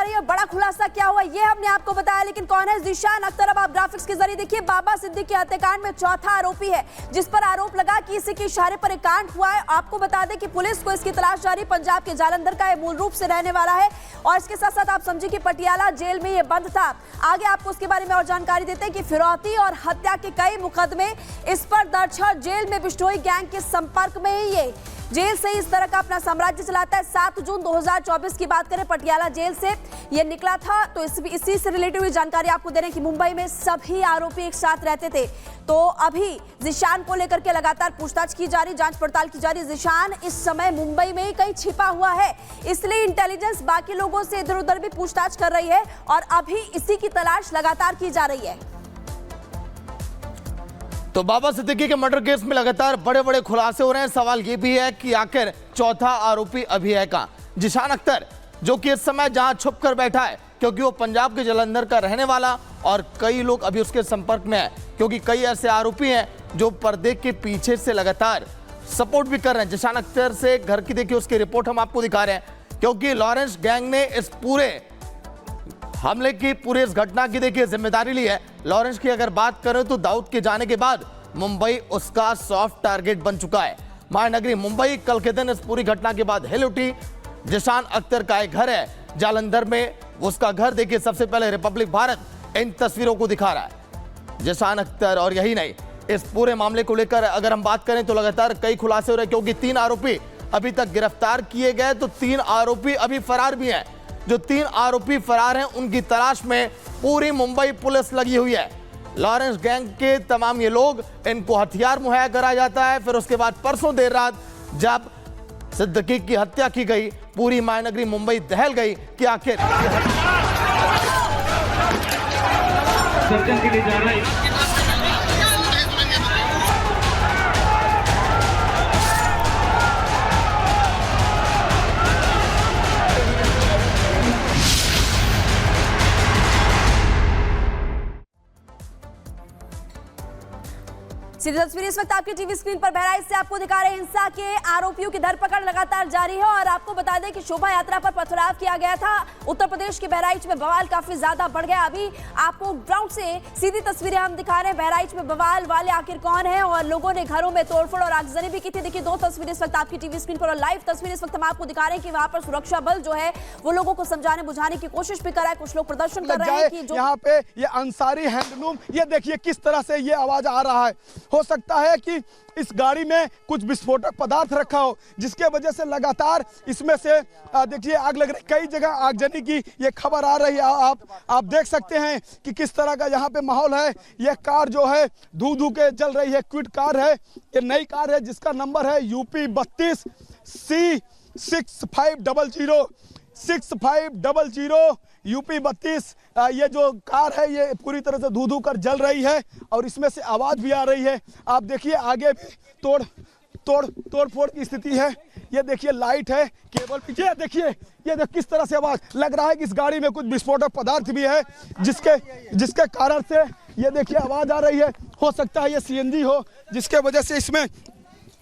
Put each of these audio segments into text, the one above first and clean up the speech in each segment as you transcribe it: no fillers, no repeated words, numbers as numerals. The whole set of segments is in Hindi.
रही है। बड़ा खुलासा क्या हुआ ये हमने आपको बताया, लेकिन कौन है ज़ीशान अख्तर अब आप ग्राफिक्स के जरिए देखिए। बाबा सिद्दीकी हत्याकांड में चौथा आरोपी है जिस पर आरोप लगा कि इसी के इशारे पर एक कांड हुआ है। आपको बता दें कि पुलिस को इसकी तलाश जारी। पंजाब के जालंधर का ये मूल रूप से रहने वाला है और इसके साथ साथ आप समझिए कि पटियाला जेल में ये बंद था। आगे आपको उसके बारे में और जानकारी देते हैं कि फिरौती और हत्या के कई मुकदमे इस पर दर्ज है। जेल में बिश्नोई गैंग के संपर्क में ही ये जेल से इस तरह का अपना साम्राज्य चलाता है। 7 जून 2024 की बात करें, पटियाला जेल से ये निकला था। तो इसी से रिलेटेड हुई जानकारी आपको दे रहे हैं कि मुंबई में सभी आरोपी एक साथ रहते थे। तो अभी ज़ीशान को लेकर के लगातार पूछताछ की जा रही, जांच पड़ताल की जा रही। ज़ीशान इस समय मुंबई में ही कहीं छिपा हुआ है, इसलिए इंटेलिजेंस बाकी लोगों से इधर उधर भी पूछताछ कर रही है और अभी इसी की तलाश लगातार की जा रही है। तो बाबा सिद्दीकी के मर्डर केस में लगातार बड़े बड़े खुलासे हो रहे हैं। सवाल यह भी है कि आखिर चौथा आरोपी अभी है कहां? ज़ीशान अख्तर जो कि इस समय जहां छुप कर बैठा है, क्योंकि वो पंजाब के जालंधर का रहने वाला और कई लोग अभी उसके संपर्क में है, क्योंकि कई ऐसे आरोपी हैं जो पर्दे के पीछे से लगातार सपोर्ट भी कर रहे हैं। ज़ीशान अख्तर से घर की देखिए उसकी रिपोर्ट हम आपको दिखा रहे हैं, क्योंकि लॉरेंस गैंग ने इस पूरे हमले की पूरी इस घटना की देखिए जिम्मेदारी ली है। लॉरेंस की अगर बात करें तो दाऊद के जाने के बाद मुंबई उसका सॉफ्ट टारगेट बन चुका है। महानगरी मुंबई कल के दिन इस पूरी घटना के बाद हिल उठी। ज़ीशान अख्तर का एक घर है जालंधर में, उसका घर देखिए सबसे पहले रिपब्लिक भारत इन तस्वीरों को दिखा रहा है। ज़ीशान अख्तर और यही नहीं, इस पूरे मामले को लेकर अगर हम बात करें तो लगातार कई खुलासे हो रहे हैं, क्योंकि 3 आरोपी अभी तक गिरफ्तार किए गए तो 3 आरोपी अभी फरार भी हैं। जो 3 आरोपी फरार हैं उनकी तलाश में पूरी मुंबई पुलिस लगी हुई है। लॉरेंस गैंग के तमाम ये लोग, इनको हथियार मुहैया कराया जाता है। फिर उसके बाद परसों देर रात जब सिद्दीकी की हत्या की गई, पूरी महानगरी मुंबई दहल गई कि आखिर के लिए जा रहा है। सीधी तस्वीर इस वक्त आपकी टीवी स्क्रीन पर बहराइच से आपको दिखा रहे हैं। हिंसा के आरोपियों की धरपकड़ लगातार जारी है और आपको बता दें कि शोभा यात्रा पर पथराव किया गया था। उत्तर प्रदेश के बहराइच में बवाल काफी ज्यादा बढ़ गया। अभी आपको ग्राउंड से सीधी तस्वीरें हम दिखा रहे हैं। बहराइच में बवाल वाले आखिर कौन है और लोगों ने घरों में तोड़फोड़ और आगजनी भी की थी। देखिए 2 तस्वीरें इस वक्त आपकी टीवी स्क्रीन पर और लाइव तस्वीर इस वक्त हम आपको दिखा रहे हैं कि वहां पर सुरक्षा बल जो है वो लोगों को समझाने बुझाने की कोशिश भी कर रहा है। कुछ लोग प्रदर्शन कर रहे हैं कि जो यहाँ पे ये अंसारी हैंडलूम, ये देखिए किस तरह से ये आवाज आ रहा है। हो सकता है कि इस गाड़ी में कुछ विस्फोटक पदार्थ रखा हो, जिसके वजह से लगातार इसमें से देखिए आग लग रही। कई जगह आगजनी की ये खबर आ रही है। आप देख सकते हैं कि किस तरह का यहाँ पे माहौल है। ये कार जो है धू धू के जल रही है। क्विड कार है, ये नई कार है जिसका नंबर है UP 32 C6500 UP 32। ये जो कार है ये पूरी तरह से धू धू कर जल रही है और इसमें से आवाज भी आ रही है। आप देखिए आगे भी तोड़ फोड़ की स्थिति है। ये देखिए लाइट है, केबल पीछे देखिए, ये किस तरह से आवाज लग रहा है कि इस गाड़ी में कुछ विस्फोटक पदार्थ भी है जिसके कारण से ये देखिए आवाज आ रही है। हो सकता है ये CNG हो, जिसके वजह से इसमें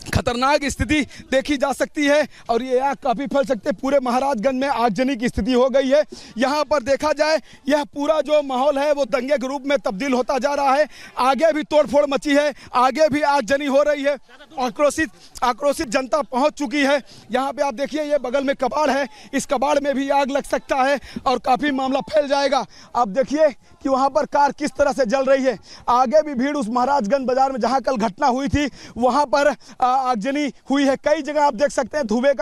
खतरनाक स्थिति देखी जा सकती है और ये आग काफी फैल सकते हैं। पूरे महाराजगंज में आगजनी की स्थिति हो गई है। यहाँ पर देखा जाए यह पूरा जो माहौल है वो दंगे के रूप में तब्दील होता जा रहा है। आगे भी तोड़फोड़ मची है, आगे भी आगजनी हो रही है। आक्रोशित जनता पहुंच चुकी है। यहाँ पे आप देखिए ये बगल में कबाड़ है, इस कबाड़ में भी आग लग सकता है और काफी मामला फैल जाएगा। आप देखिए कि वहाँ पर कार किस तरह से जल रही है। आगे भी भीड़, उस महाराजगंज बाजार में जहाँ कल घटना हुई थी वहाँ पर आगजनी हुई है। कई जगह आप देख सकते हैं धुएं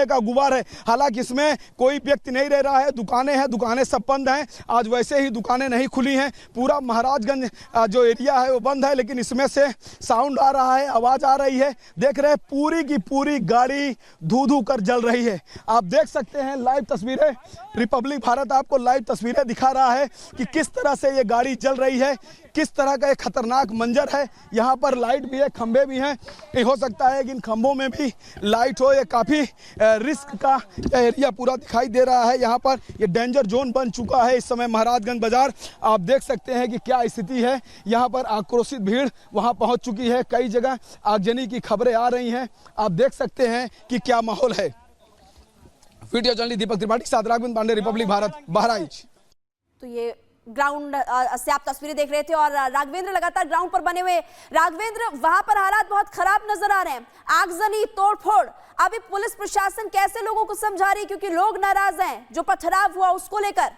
का गुबार है। हालांकि इसमें कोई व्यक्ति नहीं रह रहा है। दुकानें हैं, दुकानें सब बंद हैं। आज वैसे ही दुकानें नहीं खुली हैं। पूरा महाराजगंज जो एरिया है वो बंद है, लेकिन इसमें से साउंड आ रहा है, आवाज आ रही है। देख रहे हैं पूरी की पूरी गाड़ी धू धू कर जल रही है। आप देख सकते हैं लाइव तस्वीरें, रिपब्लिक भारत आपको लाइव तस्वीरें दिखा रहा है कि किस तरह से ये गाड़ी जल रही है, किस तरह का एक खतरनाक मंजर है। यहाँ पर लाइट भी है, खंभे भी हैं। ये हो सकता है कि इन खंभों में भी लाइट हो। ये काफ़ी रिस्क का एरिया पूरा दिखाई दे रहा है। यहाँ पर ये डेंजर जोन बन चुका है इस समय महाराजगंज बाजार। आप देख सकते हैं कि क्या स्थिति है। यहाँ पर आक्रोशित भीड़ वहाँ पहुँच चुकी है। कई जगह आगजनी की खबरें आ रही हैं। आप देख सकते हैं कि क्या माहौल है। वीडियो जर्नलिस्ट दीपक त्रिपाठी के साथ राघवेंद्र पांडे, रिपब्लिक भारत, बहराइच। तो ये ग्राउंड से आप तस्वीरें देख रहे थे और राघवेंद्र लगातार ग्राउंड पर बने हुए। राघवेंद्र, वहां पर हालात बहुत खराब नजर आ रहे हैं, आगजनी, तोड़फोड़। अभी पुलिस प्रशासन कैसे लोगों को समझा रही है, क्योंकि लोग नाराज हैं जो पथराव हुआ उसको लेकर?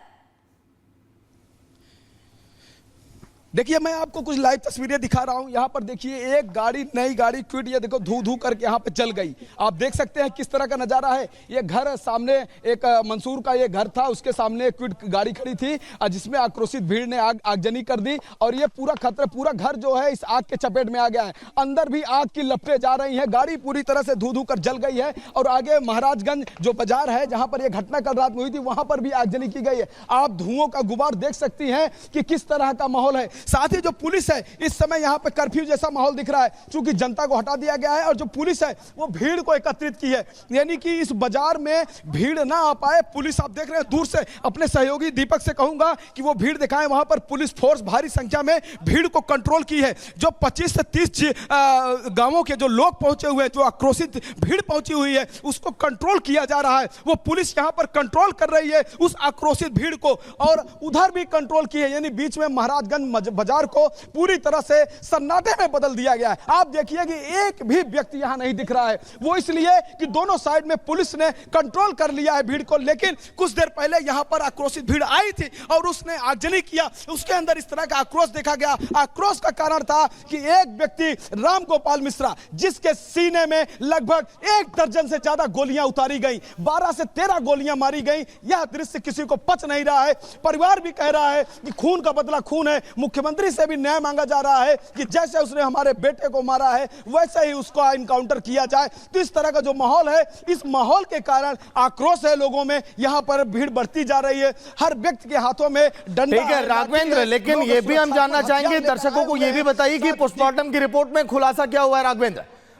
देखिए मैं आपको कुछ लाइव तस्वीरें दिखा रहा हूं। यहाँ पर देखिए एक गाड़ी, नई गाड़ी क्विड, ये देखो धू धू करके यहाँ पे जल गई। आप देख सकते हैं किस तरह का नजारा है। ये घर सामने, एक मंसूर का ये घर था, उसके सामने क्विड गाड़ी खड़ी थी जिसमें आक्रोशित भीड़ ने आगजनी कर दी और ये पूरा खतरा, पूरा घर जो है इस आग के चपेट में आ गया है। अंदर भी आग की लपटें जा रही हैं, गाड़ी पूरी तरह से धू धू कर जल गई है। और आगे महाराजगंज जो बाजार है जहां पर यह घटना कल रात में हुई थी, वहां पर भी आगजनी की गई है। आप धुओं का गुबार देख सकती हैं कि किस तरह का माहौल है। साथ ही जो पुलिस है, इस समय यहां पे कर्फ्यू जैसा माहौल दिख रहा है, क्योंकि जनता को हटा दिया गया है और जो पुलिस है वो भीड़ को एकत्रित की है, यानी कि इस बाजार में भीड़ ना आ पाए। पुलिस आप देख रहे हैं दूर से, अपने सहयोगी दीपक से कहूंगा कि वो भीड़ दिखाएं। वहां पर पुलिस फोर्स भारी संख्या में भीड़ को कंट्रोल की है। जो 25 से 30 गांवों के जो लोग पहुंचे हुए हैं, जो आक्रोशित भीड़ पहुंची हुई है, उसको कंट्रोल किया जा रहा है। वो पुलिस यहां पर कंट्रोल कर रही है उस आक्रोशित भीड़ को, और उधर भी कंट्रोल की है, यानी बीच में महाराजगंज बाजार को पूरी तरह से सन्नाटे में बदल दिया गया है। आप देखिए कि एक भी व्यक्ति यहां नहीं दिख रहा है। वो इसलिए कि दोनों साइड में पुलिस ने कंट्रोल कर लिया है भीड़ को। लेकिन कुछ देर पहले यहां पर आक्रोशित भीड़ आई थी और उसने आगजनी किया, उसके अंदर इस तरह का आक्रोश देखा गया। आक्रोश का कारण था कि एक व्यक्ति राम गोपाल मिश्रा, जिसके सीने में लगभग 1 दर्जन से ज्यादा गोलियां उतारी गई, 12 से 13 गोलियां मारी गई। यह दृश्य किसी को पच नहीं रहा है। परिवार भी कह रहा है कि खून का बदला खून है। मुख्यमंत्री से भी न्याय मांगा जा रहा है कि जैसे उसने हमारे बेटे को मारा है वैसे ही उसको इनकाउंटर किया जाए। तो इस तरह का जो माहौल है, इस माहौल के कारण आक्रोश है लोगों में, यहां पर भीड़ बढ़ती जा रही है। हर व्यक्ति के हाथों में डंडा। ठीक है राघवेंद्र, लेकिन ये भी हम जानना चाहेंगे, दर्शकों को ये भी बताइए कि पोस्टमार्टम की रिपोर्ट में खुलासा क्या हुआ है।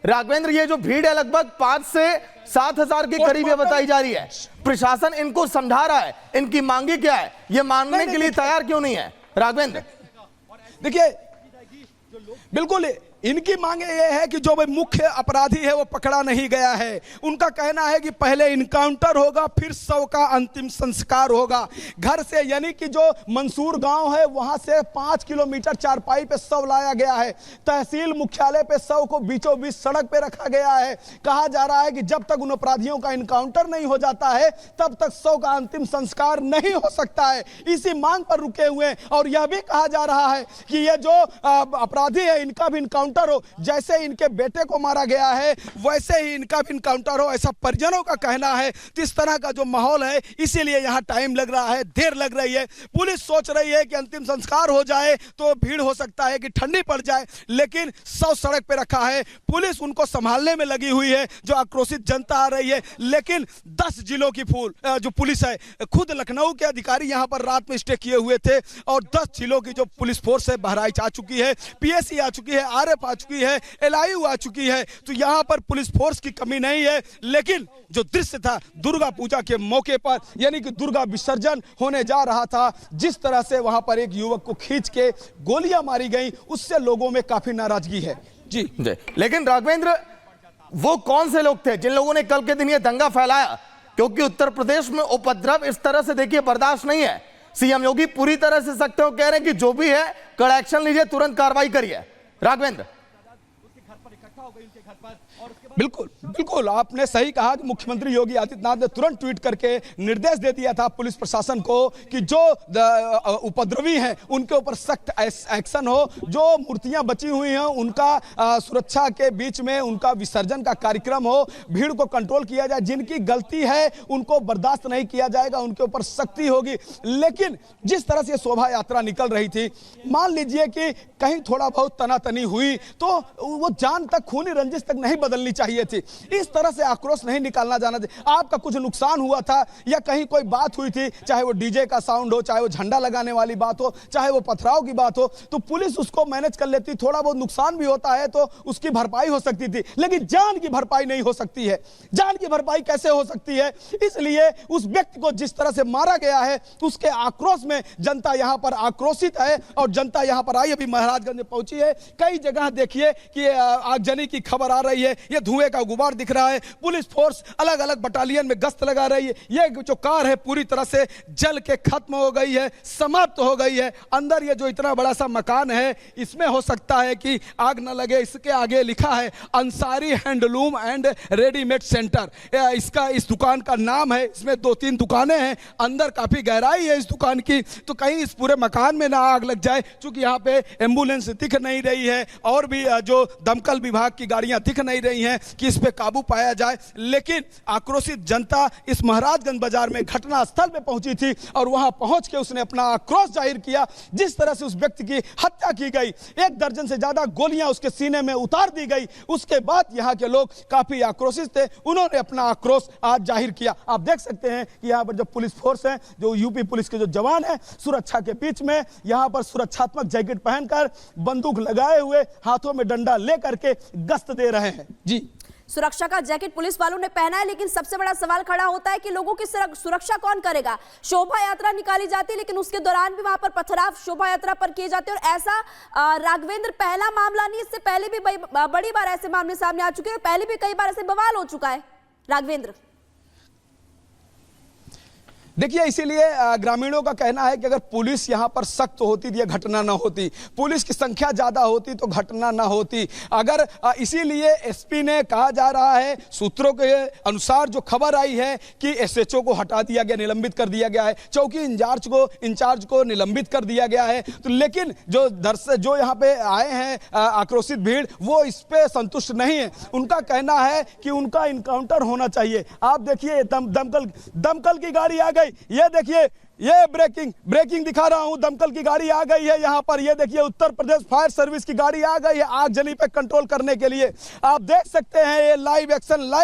राघवेंद्र, ये जो भीड़ है लगभग 5 से 7 हजार के करीब ये बताई जा रही है, प्रशासन इनको समझा रहा है, इनकी मांगी क्या है, ये मानने के लिए तैयार क्यों नहीं है? राघवेंद्र देखिए, बिल्कुल इनकी मांगे ये है कि जो मुख्य अपराधी है वो पकड़ा नहीं गया है। उनका कहना है कि पहले इनकाउंटर होगा, फिर शव का अंतिम संस्कार होगा। घर से, यानी कि जो मंसूर गांव है वहां से 5 किलोमीटर चारपाई पे शव लाया गया है। तहसील मुख्यालय पे शव को बीचों बीच सड़क पे रखा गया है। कहा जा रहा है कि जब तक उन अपराधियों का इनकाउंटर नहीं हो जाता है तब तक शव का अंतिम संस्कार नहीं हो सकता है। इसी मांग पर रुके हुए हैं। और यह भी कहा जा रहा है कि ये जो अपराधी है इनका भी इनकाउंटर हो, जैसे इनके बेटे को मारा गया है वैसे ही इनका भी इनकाउंटर हो, ऐसा परिजनों का कहना है। तो इस तरह का जो माहौल है, इसीलिए यहां टाइम लग रहा है, देर लग रही है। पुलिस सोच रही है कि अंतिम संस्कार हो जाए तो भीड़ हो सकता है कि ठंडी पड़ जाए, लेकिन शव सड़क पे रखा है, पुलिस उनको संभालने में लगी हुई है। जो आक्रोशित जनता आ रही है, लेकिन 10 जिलों की जो पुलिस है, खुद लखनऊ के अधिकारी यहां पर रात में स्टे किए हुए थे और 10 जिलों की जो पुलिस फोर्स है बहराइच आ चुकी है, पीएसी आ चुकी है, आरएफ आ चुकी है, एलआईयू आ चुकी है। तो यहां पर पुलिस फोर्स की कमी नहीं है। लेकिन जो दृश्य था दुर्गा पूजा के मौके पर, यानी कि दुर्गा विसर्जन होने जा रहा था, जिस तरह से वहां पर एक युवक को खींच के गोलियां मारी गई, उससे लोगों में काफी नाराजगी है। जी। लेकिन राघवेंद्र, वो कौन से लोग थे जिन लोगों ने कल के दिन ये दंगा फैलाया? क्योंकि उत्तर प्रदेश में उपद्रव इस तरह से देखिए बर्दाश्त नहीं है। सीएम योगी पूरी तरह से सख्त हो, कह रहे हैं कि जो भी है कड़ा एक्शन लीजिए, तुरंत कार्रवाई करिए। राघवेंद्र, बिल्कुल बिल्कुल आपने सही कहा कि मुख्यमंत्री योगी आदित्यनाथ ने तुरंत ट्वीट करके निर्देश दे दिया था पुलिस प्रशासन को कि जो उपद्रवी हैं उनके ऊपर सख्त एक्शन हो। जो मूर्तियां बची हुई हैं उनका सुरक्षा के बीच में उनका विसर्जन का कार्यक्रम हो, भीड़ को कंट्रोल किया जाए। जिनकी गलती है उनको बर्दाश्त नहीं किया जाएगा, उनके ऊपर सख्ती होगी। लेकिन जिस तरह से शोभा यात्रा निकल रही थी, मान लीजिए कि कहीं थोड़ा बहुत तनातनी हुई तो वो जान तक, खूनी रंजिश तक नहीं बदलनी चाहिए थी। इस तरह से आक्रोश नहीं निकालना जाना चाहिए। आपका कुछ नुकसान हुआ था या कहीं कोई बात हुई थी, चाहे वो डीजे का साउंड हो, चाहे वो झंडा लगाने वाली बात हो, चाहे वो पथराव की बात हो, तो पुलिस उसको मैनेज कर लेती। थोड़ा बहुत नुकसान भी होता है तो उसकी भरपाई हो सकती थी, लेकिन जान की भरपाई नहीं हो सकती है। जान की भरपाई कैसे हो सकती है? इसलिए उस व्यक्ति को जिस तरह से मारा गया है उसके आक्रोश में जनता यहां पर आक्रोशित है और जनता यहां पर आई, अभी महाराजगंज में पहुंची है। कई जगह देखिए कि आगजनी जलने की खबर आ रही है, ये धुएं का गुबार दिख रहा है। पुलिस फोर्स अलग अलग बटालियन में गश्त लगा रही है। ये जो कार है पूरी तरह से जल के खत्म हो गई है, समाप्त हो गई है। अंदर ये जो इतना बड़ा सा मकान है, इसमें हो सकता है कि आग न लगे। इसके आगे लिखा है Ansari handloom and readymade centre, इसका इस दुकान का नाम है। इसमें 2-3 दुकानें हैं, अंदर काफी गहराई है इस दुकान की, तो कहीं इस पूरे मकान में ना आग लग जाए। क्योंकि यहाँ पे एम्बुलेंस दिख नहीं रही है और भी जो दमकल विभाग की गाड़ियां दिख नहीं रही हैं कि इस पे काबू पाया जाए। लेकिन आक्रोशित जनता इस महाराजगंज बाजार में घटना स्थल पे पहुंची थी और वहां पहुंच के उसने अपना आक्रोश जाहिर किया। जिस तरह से उस व्यक्ति की हत्या की गई, 1 दर्जन से ज्यादा गोलियां उसके सीने में उतार दी गई, उसके बाद यहाँ के लोग काफी आक्रोशित थे। उन्होंने अपना आक्रोश आज जाहिर किया। आप देख सकते हैं कि यहाँ पर जो पुलिस फोर्स है, जो यूपी पुलिस के जो जवान हैं, सुरक्षा के बीच में यहाँ पर सुरक्षात्मक जैकेट पहनकर, बंदूक लगाए हुए, हाथों में डंडा लेकर के गश्त दे रहे हैं। जी, सुरक्षा का जैकेट पुलिस वालों ने पहना है, लेकिन सबसे बड़ा सवाल खड़ा होता है कि लोगों की सुरक्षा कौन करेगा। शोभा यात्रा निकाली जाती है, लेकिन उसके दौरान भी वहां पर पथराव शोभा यात्रा पर किए जाते हैं। और ऐसा राघवेंद्र पहला मामला नहीं, इससे पहले भी बड़ी बार ऐसे मामले सामने आ चुके हैं और पहले भी कई बार ऐसे बवाल हो चुका है। राघवेंद्र, देखिए, इसीलिए ग्रामीणों का कहना है कि अगर पुलिस यहाँ पर सख्त होती तो यह घटना ना होती, पुलिस की संख्या ज्यादा होती तो घटना ना होती। अगर इसीलिए एसपी ने कहा जा रहा है, सूत्रों के अनुसार जो खबर आई है कि एसएचओ को हटा दिया गया, निलंबित कर दिया गया है, चौकी इंचार्ज को निलंबित कर दिया गया है। तो लेकिन जो यहाँ पे आए हैं आक्रोशित भीड़, वो इस पे संतुष्ट नहीं है। उनका कहना है कि उनका इनकाउंटर होना चाहिए। आप देखिए, दमकल की गाड़ी आ गई। ये देखिए, ये ब्रेकिंग दिखा रहा हूं, दमकल की गाड़ी आ गई है यहां पर। ये देखिए, उत्तर प्रदेश फायर सर्विस की गाड़ी आ गई है आगजनी पे कंट्रोल करने के लिए। आप देख सकते हैं, ये लाइव एक्शन